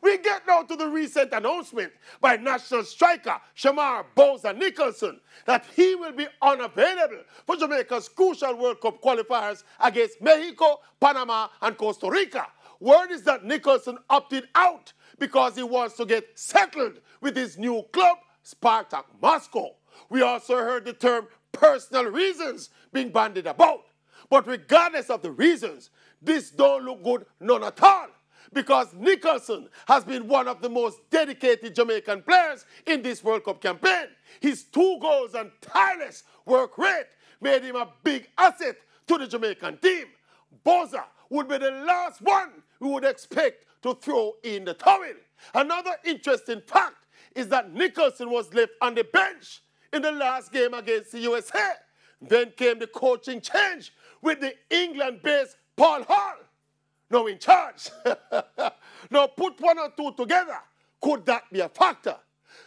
We get now to the recent announcement by national striker Shamar Bowser Nicholson that he will be unavailable for Jamaica's crucial World Cup qualifiers against Mexico, Panama, and Costa Rica. Word is that Nicholson opted out because he wants to get settled with his new club, Spartak Moscow. We also heard the term personal reasons being bandied about. But regardless of the reasons, this don't look good none at all, because Nicholson has been one of the most dedicated Jamaican players in this World Cup campaign. His 2 goals and tireless work rate made him a big asset to the Jamaican team. Bowser would be the last one we would expect to throw in the towel. Another interesting fact is that Nicholson was left on the bench in the last game against the USA. Then came the coaching change with the England-based Paul Hall now in charge. Now put 1 or 2 together. Could that be a factor?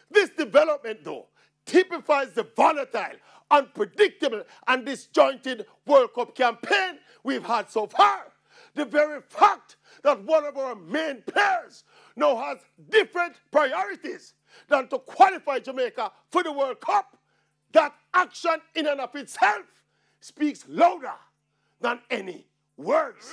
This development, though, typifies the volatile, unpredictable, and disjointed World Cup campaign we've had so far. The very fact that one of our main players now has different priorities than to qualify Jamaica for the World Cup, that action in and of itself speaks louder than any words.